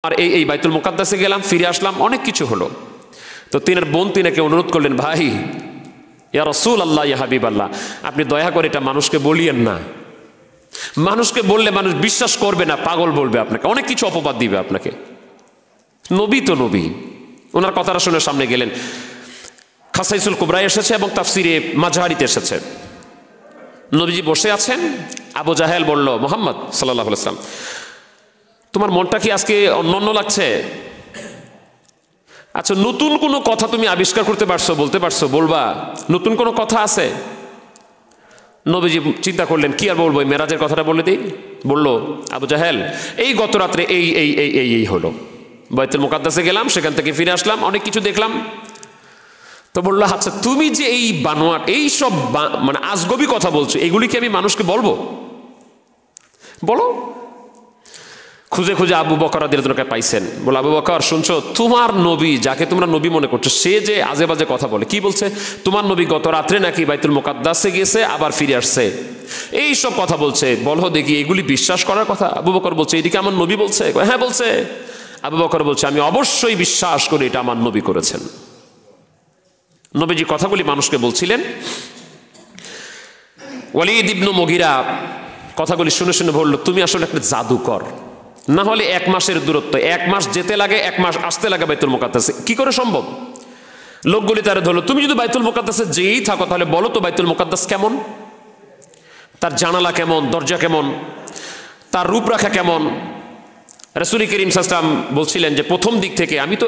আর এই বাইতুল মুকাদ্দাসে গেলাম, ফিরে আসলাম, অনেক কিছু হলো। তো তিনার বোন তিনাকে অনুরোধ করলেন, ভাই ইয়া রাসূলুল্লাহ ইয়া হাবিবাল্লাহ, আপনি দয়া করে এটা মানুষকে বলিয়েন না। মানুষকে বললে মানুষ বিশ্বাস করবে না, পাগল বলবে আপনাকে, অনেক কিছু অপবাদ দিবে আপনাকে। নবী তো নবী। ওনার কথাটা শুনে সামনে গেলেন। খাসাইসুল কুবরা এসেছে এবং তাফসিরে মাজহারিতে এসেছে। নবীজি বসে আছেন, আবু জাহেল বলল, মুহাম্মদ সাল্লাল্লাহু আলাইহি ওয়াসাল্লাম, তোমার মনটা কি আজকে অন্যান্য লাগছে? আচ্ছা, নতুন কোনো কথা তুমি আবিষ্কার করতে পারছো, বলতে পারছো, বলবা? নতুন কোনো কথা আছে? নবীজি চিন্তা করলেন, কি আর বলবো, মেরাজের কথাটা বলে দিই। বললো, আবু জাহেল, এই গত রাত্রে এই হলো, বাইতুল মুকাদ্দাসে গেলাম, সেখান থেকে ফিরে আসলাম, অনেক কিছু দেখলাম। তো বললো, আচ্ছা তুমি যে এই বানোয়াট, এই সব মানে আজগবি কথা বলছো, এগুলি কি আমি মানুষকে বলবো? বলো। খুঁজে খুঁজে আবু বকর রাদিয়াল্লাহু আনহু পাইছেন। বলে, আবু বকর শুনছো, তোমার নবী, যাকে তোমরা নবী মনে করছো, সে যে আজে বাজে কথা বলে। কি বলছে? তোমার নবী গত রাত্রে নাকি বাইতুল মুকাদ্দাসে গিয়েছে, আবার ফিরে আসছে, এই সব কথা বলছে। বলো দেখি, এগুলি বিশ্বাস করার কথা? আবু বকর বলছে, এদিকে আমার নবী বলছে? হ্যাঁ বলছে। আবু বকর বলছে, আমি অবশ্যই বিশ্বাস করি এটা আমার নবী করেছেন। নবীজি কথাগুলি মানুষকে বলছিলেন। ওয়ালিদ ইবনে মুগীরা কথাগুলি শুনে শুনে বলল, তুমি আসলে একটা জাদুকর। না হলে 1 মাসের দূরত্ব, 1 মাস যেতে লাগে, 1 মাস আসতে লাগে বাইতুল মুকাদ্দাসে, কি করে সম্ভব? লোকগুলি তারা ধরলো, তুমি যদি বাইতুল মুকাদ্দাসে যেই থাকো, তাহলে বলো তো বাইতুল মুকাদ্দাস কেমন, তার জানালা কেমন, দরজা কেমন, তার রূপরেখা কেমন। রাসূল করিম সাল্লাল্লাহু আলাইহি ওয়াসাল্লাম বলছিলেন যে প্রথম দিক থেকে আমি তো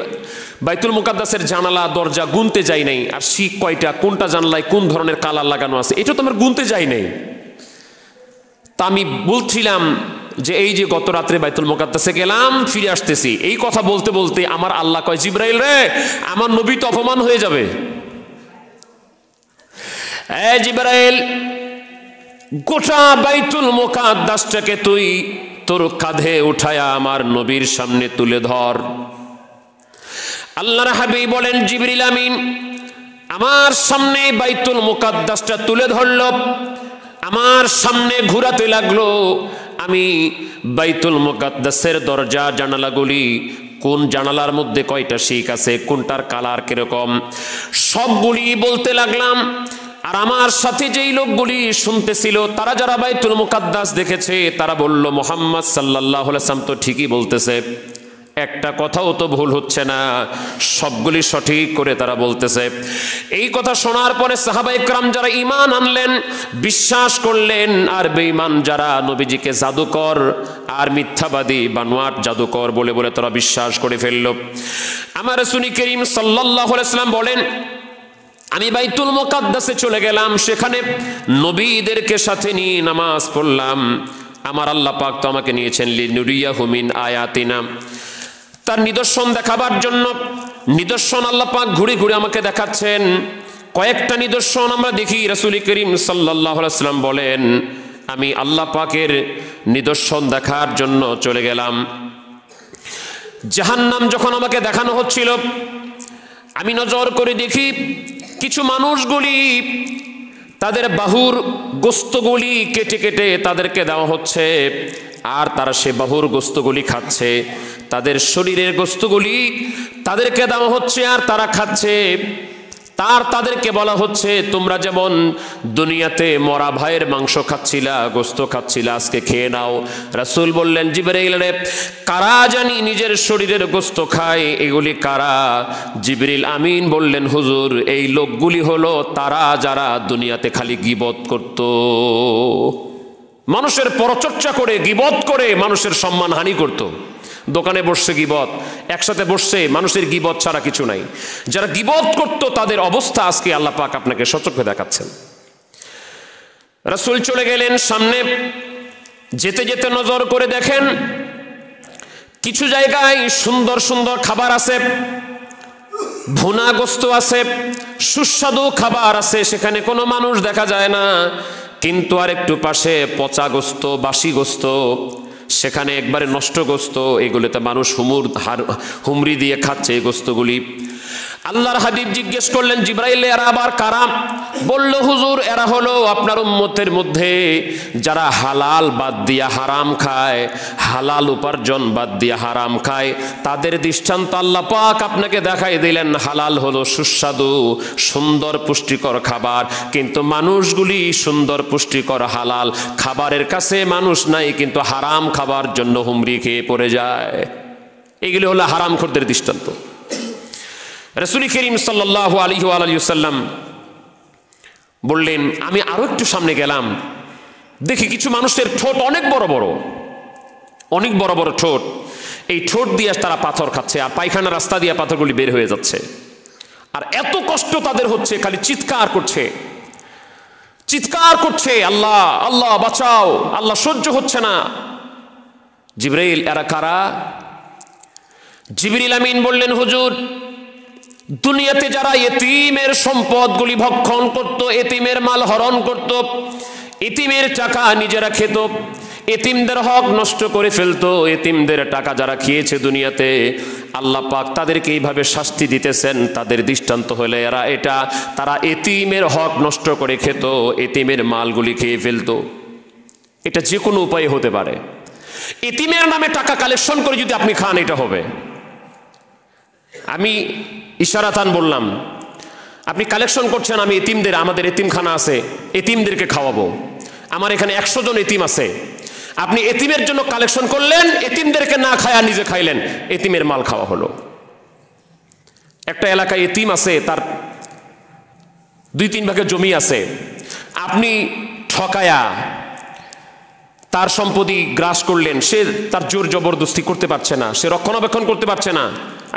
বাইতুল মুকাদ্দাসের জানালা দরজা গুনতে যাই নাই, আর শিক কয়টা, কোনটা জানলায় কোন ধরনের কালার লাগানো আছে, এটা তো আমার গুনতে যাই নাই। তা আমি বলছিলাম যে এই যে গত রাত্রে বাইতুল মুকাদ্দাসে গেলাম, ফিরে আসতেছি, এই কথা বলতে বলতে আমার আল্লাহ কয়, জিবরাইল রে, আমার নবী তো অপমান হয়ে যাবে। এ জিবরাইল, গোটা বাইতুল মুকাদ্দাসটাকে তুই তোর কাঁধে উঠায়া আমার নবীর সামনে তুলে ধর। আল্লাহর হাবিব বলেন, জিবরিল আমিন আমার সামনে বাইতুল মুকাদ্দাসটা তুলে ধরল, আমার সামনে ঘোরাতে লাগলো। আমি বাইতুল মুকাদ্দাসের দরজা জানালাগুলি, কোন জানালার মধ্যে কয়টা শিক আছে, কোনটার কালার কিরকম, সবগুলি বলতে লাগলাম। আর আমার সাথে যেই লোকগুলি শুনতেছিল, তারা যারা বাইতুল মুকাদ্দাস দেখেছে, তারা বলল, মুহাম্মদ সাল্লাল্লাহু আলাইহি ওয়াসাল্লাম তো ঠিকই বলতেছে, একটা কথাও তো ভুল হচ্ছে না, সবগুলি সঠিক করে তারা বলতেছে। এই কথা শোনার পরে সাহাবা ইকরাম যারা ঈমান আনলেন, বিশ্বাস করলেন, আর বেঈমান যারা নবীজিকে জাদুকর আর মিথ্যাবাদী বানোয়াট জাদুকর বলে বলে তারা বিশ্বাস করে ফেলল। আমার রাসূল করিম সাল্লাল্লাহু আলাইহি ওয়াসাল্লাম বলেন, আমি বাইতুল মুকাদ্দাসে চলে গেলাম, সেখানে নবীদেরকে সাথে নিয়ে নামাজ পড়লাম। আমার আল্লাহ পাক তো আমাকে নিয়েছেন লিনুরিয়াহু মিন আয়াতিনা, তার নিদর্শন দেখাবার জন্য। নিদর্শন আল্লাহ পাক ঘুরে ঘুরে আমাকে দেখাচ্ছেন। কয়েকটা নিদর্শন আমরা দেখি। রাসূল করিম সাল্লাল্লাহু আলাইহি ওয়াসাল্লাম বলেন, আমি আল্লাহ পাকের নিদর্শন দেখার জন্য চলে গেলাম। জাহান্নাম যখন আমাকে দেখানো হচ্ছিল, আমি নজর করে দেখি কিছু মানুষগুলি তাদের বাহুর গোস্তগুলি কেটে কেটে তাদেরকে দেওয়া হচ্ছে, আর তারা সে বাহুর গোস্তগুলি খাচ্ছে। তাদের শরীরের গোস্তগুলি তাদেরকে দেওয়া হচ্ছে আর তারা খাচ্ছে। তাদেরকে বলা হচ্ছে, তোমরা যেমন দুনিয়াতে মরা ভাইয়ের মাংস খাচ্ছিলা, গোস্ত খাচ্ছিলা, আজকে খেয়ে নাও। রাসূল বললেন, জিবরাইল রে, কারা জানি নিজের শরীরের গোস্ত খায়, এগুলি কারা? জিবরিল আমিন বললেন, হুজুর, এই লোকগুলি হলো তারা যারা দুনিয়াতে খালি গীবত করত, মানুষের পরচর্চা করে, গীবত করে মানুষের সম্মান হানি করত। দোকানে বসছে গীবত, একসাথে বসছে, মানুষের গীবত ছাড়া কিছু নাই। যারা গীবত করত তাদের অবস্থা আজকে আল্লাহ পাক আপনাকে সচক্ষে দেখাচ্ছেন। রাসূল চলে গেলেন সামনে, যেতে যেতে নজর করে দেখেন কিছু জায়গায় সুন্দর সুন্দর খাবার আছে, ভুনা গোস্ত আছে, সুস্বাদু খাবার আছে, সেখানে কোনো মানুষ দেখা যায় না। কিন্তু আর একটু পাশে পচা গোস্ত, বাসি গোস্ত, সেখানে একবারে নষ্ট গোস্ত, এগুলোতে মানুষ হুমরি দিয়ে খাচ্ছে এই গোস্তগুলি। আল্লাহর হাবিব জিজ্ঞেস করলেন, জিবরাইল এরা আবার কারা? বলল, হুজুর এরা হলো আপনার উম্মতের মধ্যে যারা হালাল বাদ দিয়া হারাম খায়, হালাল উপার্জন বাদ দিয়া হারাম খায়। তাদের দৃষ্টান্ত আল্লাহ পাক আপনাকে দেখাই দিলেন। হালাল হলো সুস্বাদু সুন্দর পুষ্টিকর খাবার, কিন্তু মানুষগুলি সুন্দর পুষ্টিকর হালাল খাবারের কাছে মানুষ নাই, কিন্তু হারাম খাবার জন্য হুমড়ি খেয়ে পড়ে যায়। এগুলি হলো হারামখোরদের দৃষ্টান্ত। রাসূল করিম সাল্লাল্লাহু আলাইহি ওয়া আলিহি ওয়াসাল্লাম বললেন, আমি আরো একটু সামনে গেলাম, দেখি কিছু মানুষের ঠোঁট অনেক বড় বড়, অনেক বড় বড় ঠোঁট। এই ঠোঁট দিয়ে তারা পাথর খাচ্ছে, আর পায়খানা রাস্তা দিয়ে পাথরগুলি বের হয়ে যাচ্ছে, আর এত কষ্ট তাদের হচ্ছে, খালি চিৎকার করছে, চিৎকার করছে, আল্লাহ আল্লাহ বাঁচাও, আল্লাহ সহ্য হচ্ছে না। জিবরাইল এরা কারা? জিবরিল আমিন বললেন, হুজুর দুনিয়াতে যারা এতিমের সম্পদগুলি ভক্ষণ করত, এতিমের মাল হরণ করত, এতিমের টাকা নিজেরা খেত, এতিমদের হক নষ্ট করে ফেলতো, এতিমদের টাকা যারা খেয়েছে দুনিয়াতে, আল্লাহ পাক তাদেরকে এইভাবে শাস্তি দিতেছেন। তাদের দৃষ্টান্ত হলে তারা এতিমের হক নষ্ট করে খেত, এতিমের মালগুলি খেয়ে ফেলতো। এটা যে কোনো উপায়ে হতে পারে। এতিমের নামে টাকা কালেকশন করে যদি আপনি খান, এটা হবে। আমি ইশারাতান বললাম, আপনি কালেকশন করছেন, আমি এতিমদের, আমাদের এতিমখানা আছে, এতিমদেরকে খাওয়াবো, আমার এখানে 100 জন এতিম আছে, আপনি এতিমের জন্য কালেকশন করলেন, এতিমদেরকে না খায়া নিজে খাইলেন, এতিমের মাল খাওয়া হলো। একটা এলাকায় এতিম আছে, তার 2-3 ভাগের জমি আছে, আপনি ঠকায়া তার সম্পত্তি গ্রাস করলেন, সে তার জোর জবরদস্তি করতে পারছে না, সে রক্ষণাবেক্ষণ করতে পারছে না,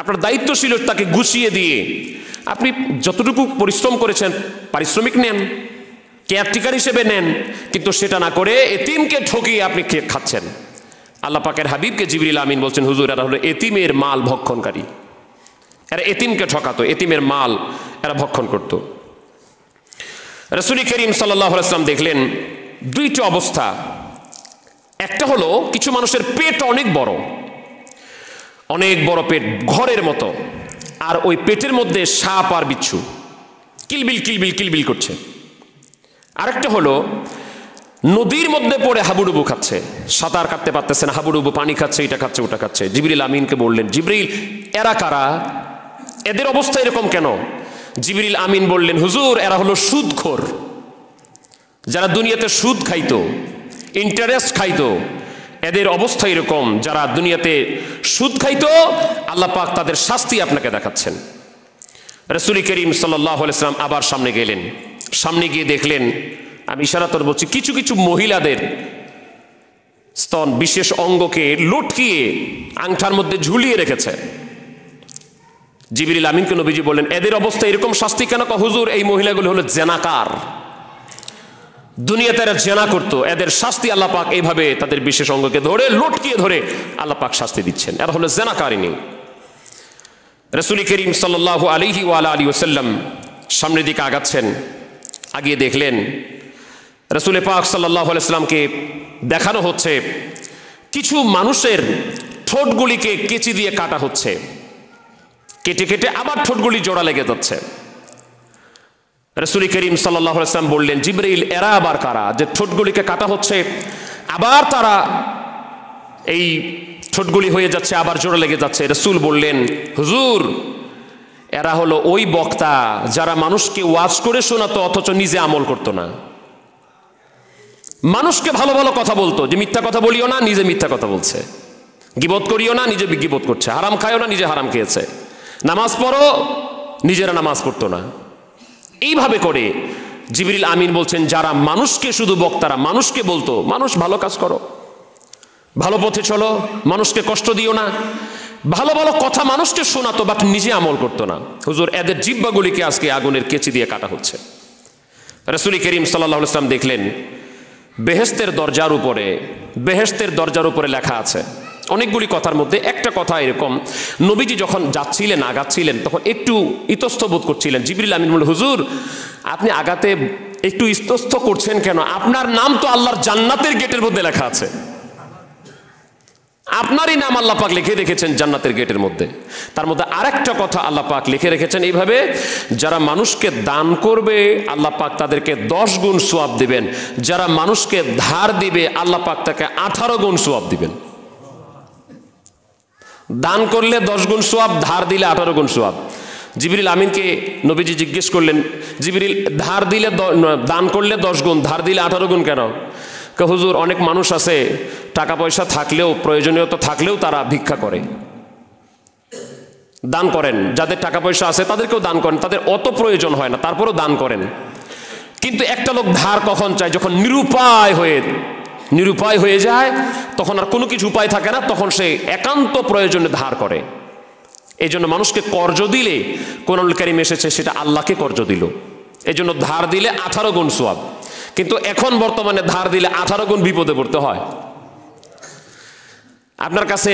আপনার দায়িত্ব ছিল তাকে গুছিয়ে দিয়ে আপনি যতটুকু পরিশ্রম করেছেন পারিশ্রমিক নেন, কেয়ারটেকার হিসেবে নেন, কিন্তু সেটা না করে এতিমকে ঠকিয়ে আপনি খাচ্ছেন। আল্লাহ পাকের হাবিবকে জিবরিল আমিন বলছেন, হুজুর এরা হলো এতিমের মাল ভক্ষণকারী, এরা এতিমকে ঠকাতো, এতিমের মাল এরা ভক্ষণ করত। রাসূল করিম সাল্লাল্লাহু আলাইহি ওয়াসাল্লাম দেখলেন 2টি অবস্থা। একটা হলো কিছু মানুষের পেট অনেক বড়, অনেক বড় পেট, ঘরের মতো, আর ওই পেটের মধ্যে সাপ আর বিচ্ছু কিলবিল কিলবিল কিলবিল করছে। আরেকটা হলো নদীর মধ্যে পড়ে হাবুডুবু খাচ্ছে, সাঁতার কাটতে পারতেছে না, হাবুডুবু পানি খাচ্ছে, এটা খাচ্ছে ওটা খাচ্ছে। জিবরিল আমিনকে বললেন, জিবরিল এরা কারা? এদের অবস্থা এরকম কেন? জিবরিল আমিন বললেন, হুজুর এরা হলো সুদখোর, যারা দুনিয়াতে সুদ খাইতো, ইন্টারেস্ট খাইতো, এদের অবস্থা এরকম। যারা দুনিয়াতে সুদ খাইতো, আল্লাহ পাক তাদের শাস্তি আপনাকে দেখাচ্ছেন। রাসূল করিম সাল্লাল্লাহু আলাইহি ওয়াসাল্লাম আবার সামনে গেলেন, সামনে গিয়ে দেখলেন, আমি ইশারাত বলছি, কিছু কিছু মহিলাদের স্তন বিশেষ অঙ্গকে লটকিয়ে আংটার মধ্যে ঝুলিয়ে রেখেছে। জিবরিল আমিনকে নবীজি বললেন, এদের অবস্থা এরকম শাস্তি কেন? হুজুর এই মহিলাগুলো হলো জেনাকার, দুনিয়াতে এরা জেনা করতো, এদের শাস্তি আল্লাহ পাক এইভাবে তাদের বিশেষ অঙ্গকে ধরে লটকিয়ে ধরে আল্লাহ পাক শাস্তি দিচ্ছেন, এরা হলো জেনাকারিনী। রাসূল করিম সাল্লাল্লাহু আলাইহি ওয়া আলিহি ওয়াসাল্লাম সামনের দিকে আগাচ্ছেন, আগিয়ে দেখলেন রাসূল পাক সাল্লাল্লাহু আলাইহি ওয়াসাল্লামকে দেখানো হচ্ছে কিছু মানুষের ঠোঁটগুলিকে কেচি দিয়ে কাটা হচ্ছে, কেটে কেটে আবার ঠোঁটগুলি জোড়া লেগে যাচ্ছে। রাসূল করিম সাল্লাল্লাহু আলাইহি ওয়াসাল্লাম বললেন, জিবরাইল এরা আবার কারা যে ঠোঁটগুলিকে কাটা হচ্ছে, আবার তারা এই ঠোঁটগুলি হয়ে যাচ্ছে, আবার জোড়া লেগে যাচ্ছে? রাসূল বললেন, হুজুর এরা হলো ওই বক্তা যারা মানুষকে ওয়াজ করে শোনাতো অথচ নিজে আমল করতো না। মানুষকে ভালো ভালো কথা বলতো, যে মিথ্যা কথা বলিও না, নিজে মিথ্যা কথা বলছে, গীবত করিও না, নিজে গীবত করছে, হারাম খায়ও না, নিজে হারাম খেয়েছে, নামাজ পড়ো, নিজেরা নামাজ পড়তো না। এইভাবে করে জিবরিল আমিন বলছেন, যারা মানুষকে, শুধু বক্তারা মানুষকে বলতো, মানুষ ভালো কাজ করো, ভালো পথে চলো, মানুষকে কষ্ট দিও না, ভালো ভালো কথা মানুষকে শোনাতো, বাট নিজে আমল করতো না। হুজুর এদের জিহ্বাগুলিকে আজকে আগুনের কেচি দিয়ে কাটা হচ্ছে। রাসূল করিম সাল্লাল্লাহু আলাইহি ওয়াসাল্লাম দেখলেন বেহেশতের দরজার উপরে লেখা আছে অনেকগুলি কথার মধ্যে একটা কথা এরকম, নবীজি যখন যাচ্ছিলেন, আগাচ্ছিলেন, তখন একটু ইতস্ত বোধ করছিলেন। জিবরিল আমিন বললেন, হুজুর আপনি আগাতে একটু ইতস্ত করছেন কেন? আপনার নাম তো আল্লাহর জান্নাতের গেটের মধ্যে লেখা আছে, আপনারই নাম আল্লাহ পাক লিখে রেখেছেন জান্নাতের গেটের মধ্যে। তার মধ্যে আরেকটা কথা আল্লাহ পাক লিখে রেখেছেন এইভাবে, যারা মানুষকে দান করবে আল্লাহ পাক তাদেরকে 10 গুণ সওয়াব দিবেন, যারা মানুষকে ধার দিবে আল্লাহ পাক তাকে 18 গুণ সওয়াব দিবেন। দান করলে 10 গুণ সওয়াব, ধার দিলে 18 গুণ সওয়াব। জিবরিল আমিনকে নবীজি জিজ্ঞেস করলেন, জিবরিল ধার দিলে দান করলে 10 গুণ, ধার দিলে 18 গুণ কেন? হুজুর, অনেক মানুষ আছে টাকা পয়সা থাকলেও, প্রয়োজনীয়তা থাকলেও তারা ভিক্ষা করে, দান করেন। যাদের টাকা পয়সা আছে তাদেরকেও দান করেন, তাদের অত প্রয়োজন হয় না, তারপরেও দান করেন। কিন্তু একটা লোক ধার কখন চায়? যখন নিরুপায় হয়ে যায়, তখন আর কোনো কিছু উপায় থাকে না, তখন সে একান্ত প্রয়োজনে ধার করে। এই জন্য মানুষকে কর্জ দিলে, কোরআনুল কারীম এসেছে সেটা আল্লাহকে কর্জ দিল। এই জন্য ধার দিলে 18 গুণ সওয়াব। কিন্তু এখন বর্তমানে ধার দিলে 18 গুণ বিপদে পড়তে হয়। আপনার কাছে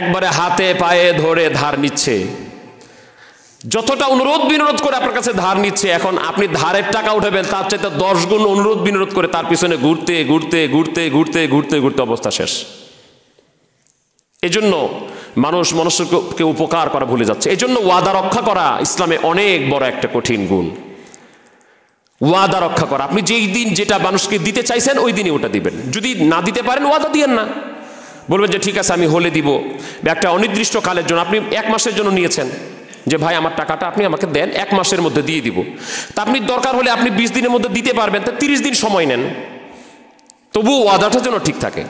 একবারে হাতে পায়ে ধরে ধার নিচ্ছে, যতটা অনুরোধ বিনোদ করে আপনার কাছে ধার নিচ্ছে, এখন আপনি ধারের টাকা উঠাবেন তার চাইতে 10 গুণ অনুরোধ বিনোদ করে তার পিছনে ঘুরতে ঘুরতে ঘুরতে ঘুরতে ঘুরতে ঘুরতে অবস্থা শেষ। এই জন্য মানুষকে উপকার করা ভুলে যাচ্ছে। এই জন্য ওয়াদা রক্ষা করা ইসলামে অনেক বড় একটা কঠিন গুণ। ওয়াদা রক্ষা করা, আপনি যেই দিন যেটা মানুষকে দিতে চাইছেন ওই দিনই ওটা দিবেন। যদি না দিতে পারেন ওয়াদা দিয়েন না, বলবেন যে ঠিক আছে আমি হলে দিব। একটা অনির্দিষ্ট কালের জন্য, আপনি 1 মাসের জন্য নিয়েছেন যে ভাই আমার টাকাটা আপনি আমাকে দেন, 1 মাসের মধ্যে দিয়ে দিব। তা আপনি দরকার হলে আপনি 20 দিনের মধ্যে দিতে পারবেন, তা 30 দিন সময় নেন, তবুও ওয়াদাটা যেন ঠিক থাকে।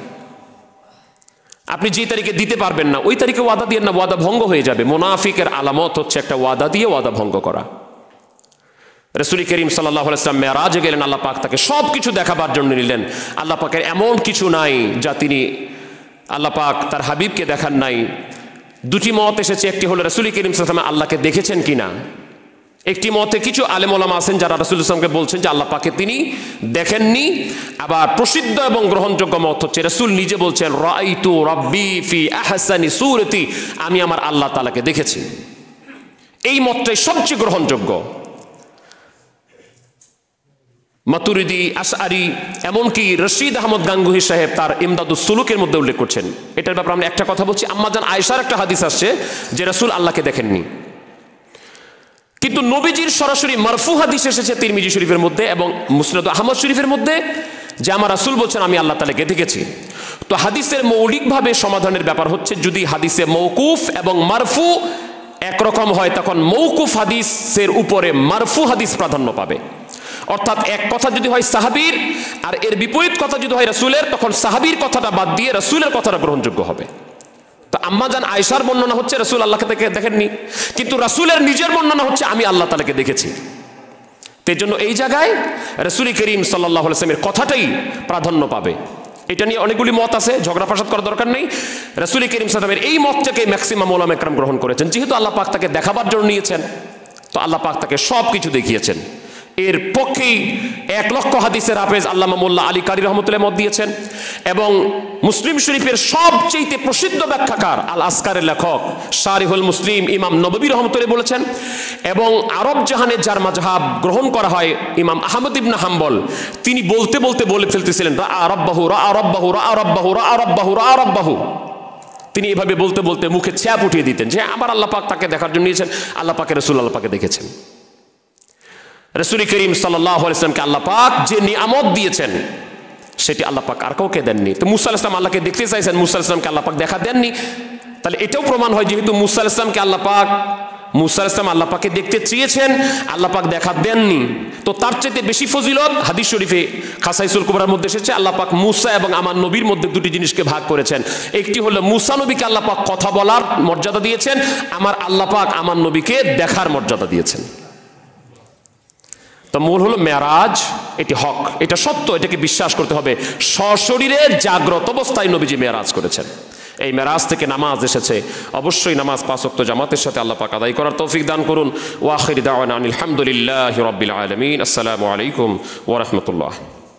আপনি যে তারিখে দিতে পারবেন না ওই তারিখে ওয়াদা দিয়েন না, ওয়াদা ভঙ্গ হয়ে যাবে। মুনাফিকের আলামত হচ্ছে একটা ওয়াদা দিয়ে ওয়াদা ভঙ্গ করা। রাসূল করিম সাল্লাল্লাহু আলাইহি ওয়াসাল্লাম মেরাজে গেলেন, আল্লাহ পাক তাকে সব কিছু দেখাবার জন্য নিলেন। আল্লাহ পাকের এমন কিছু নাই যা তিনি আল্লাহ পাক তার হাবিবকে দেখান নাই। 2টি মত এসেছে, একটি হলো রাসূল করিম সাল্লাল্লাহু আলাইহি ওয়াসাল্লাম আল্লাহকে দেখেছেন কিনা। একটি মতে কিছু আলেম ওলামা আছেন যারা রাসূল সাল্লাল্লাহু আলাইহি ওয়াসাল্লামকে বলছেন যে আল্লাহ পাকে তিনি দেখেননি। আবার প্রসিদ্ধ এবং গ্রহণযোগ্য মত হচ্ছে রাসূল নিজে বলছেন রাআইতু রাব্বি ফি আহসানি সূরতি, আমি আমার আল্লাহ তাআলাকে দেখেছি। এই মতটাই সবচেয়ে গ্রহণযোগ্য। মাতুরিদি, আশআরি, এমনকি রশিদ আহমদ গাঙ্গুহি সাহেব তার ইমদাদুস সুলুকের মধ্যে উল্লেখ করছেন। এটার ব্যাপারে আমরা একটা কথা বলছি, আম্মাজান আয়েশার একটা হাদিস আসছে যে রাসূল আল্লাহকে দেখেননি। কিন্তু নবীজির সরাসরি মারফু হাদিস এসেছে তিরমিজি শরীফের মধ্যে এবং মুসনাদ আহমদ শরীফের মধ্যে যে আমার রাসূল বলছেন আমি আল্লাহ তাআলাকে দেখেছি। তো হাদিসের মৌলিকভাবে সমাধানের ব্যাপার হচ্ছে, যদি হাদিসে মওকুফ এবং মারফু একরকম হয় তখন মওকুফ হাদিসের উপরে মারফু হাদিস প্রাধান্য পাবে। অর্থাৎ এক কথা যদি হয় সাহাবীর আর এর বিপরীত কথা যদি হয় রাসূলের, তখন সাহাবীর কথাটা বাদ দিয়ে রাসূলের কথাটা গ্রহণযোগ্য হবে। তো আম্মাজান আয়েশার বর্ণনা হচ্ছে রাসূল আল্লাহকে দেখেননি, কিন্তু রাসূলের নিজের বর্ণনা হচ্ছে আমি আল্লাহ তাআলাকে দেখেছি। এই জন্য এই জায়গায় রাসূল করিম সাল্লাল্লাহু আলাইহি ওয়াসাল্লামের কথাটাই প্রাধান্য পাবে। এটা নিয়ে অনেকগুলি মত আছে, ঝগড়া ফাসাদ করার দরকার নেই। রাসূল করিম সাল্লাল্লাহু আলাইহি ওয়াসাল্লামের এই মতটাকে ম্যাক্সিমাম উলামা ইকরাম গ্রহণ করেছেন। যেহেতু আল্লাহ পাক তাকে দেখাবার জন্য নিয়েছেন, তো আল্লাহ পাক তাকে সব কিছু দেখিয়েছেন। এর পক্ষেই 1 লক্ষ হাদিসের হাফেজ আল্লামা মোল্লা আলী কারি রহমতুল্লাহ মত দিয়েছেন। এবং মুসলিম শরীফের সবচেয়ে প্রসিদ্ধ ব্যাখ্যাকার আল আসকারের লেখক শারিহুল মুসলিম ইমাম নববী রহমতুল্লাহ বলেছেন। এবং আরব জাহানে যার মাযহাব গ্রহণ করা হয় ইমাম আহমদ ইবনে হাম্বল, তিনি বলতে বলতে বলে ফেলতেছিলেন রাআ রাব্বাহু রাআ রাব্বাহু রাআ রাব্বাহু রাআ রাব্বাহু রাআ রাব্বাহু। তিনি এভাবে বলতে বলতে মুখে ছাপ উঠিয়ে দিতেন যে আমার আল্লাহ পাক তাকে দেখার জন্য নিয়েছেন, আল্লাহ পাকের রাসূল আল্লাহ পাকে দেখেছেন। রাসূল করিম সাল্লাল্লাহু আলাইহি ওয়াসাল্লামকে আল্লাহ পাক যে নিয়ামত দিয়েছেন সেটি আল্লাহ পাক আর কাউকে দেননি। তো মুসা আলাইহিস সালাম আল্লাহকে দেখতে চাইছেন, মুসা আলাইহিস সালামকে আল্লাহ পাক দেখা দেননি। তাহলে এটাও প্রমাণ হয় যেহেতু মুসা আলাইহিস সালামকে আল্লাহ পাককে দেখতে চেয়েছেন, আল্লাহ পাক দেখা দেননি, তো তার চাইতে বেশি ফজিলত হাদিস শরীফে খাসাইসুল কুবরার মধ্যে এসেছে আল্লাহ পাক মুসা এবং আমার নবীর মধ্যে 2টি জিনিসকে ভাগ করেছেন। একটি হলো মুসা নবীকে আল্লাহ পাক কথা বলার মর্যাদা দিয়েছেন, আমার আল্লাহ পাক আমার নবীকে দেখার মর্যাদা দিয়েছেন। তো মূল হলো মেরাজ, এটি হক, এটা সত্য, এটাকে বিশ্বাস করতে হবে। সশরীরে জাগ্রত অবস্থায় নবীজি মেরাজ করেছেন। এই মেরাজ থেকে নামাজ এসেছে, অবশ্যই নামাজ 5 ওয়াক্ত জামাতের সাথে আল্লাহ পাক আদায় করার তৌফিক দান করুন। ওয়া আখির দাওয়ানা আলহামদুলিল্লাহি রাব্বিল আলামিন। আসসালামু আলাইকুম ওয়া রাহমাতুল্লাহ।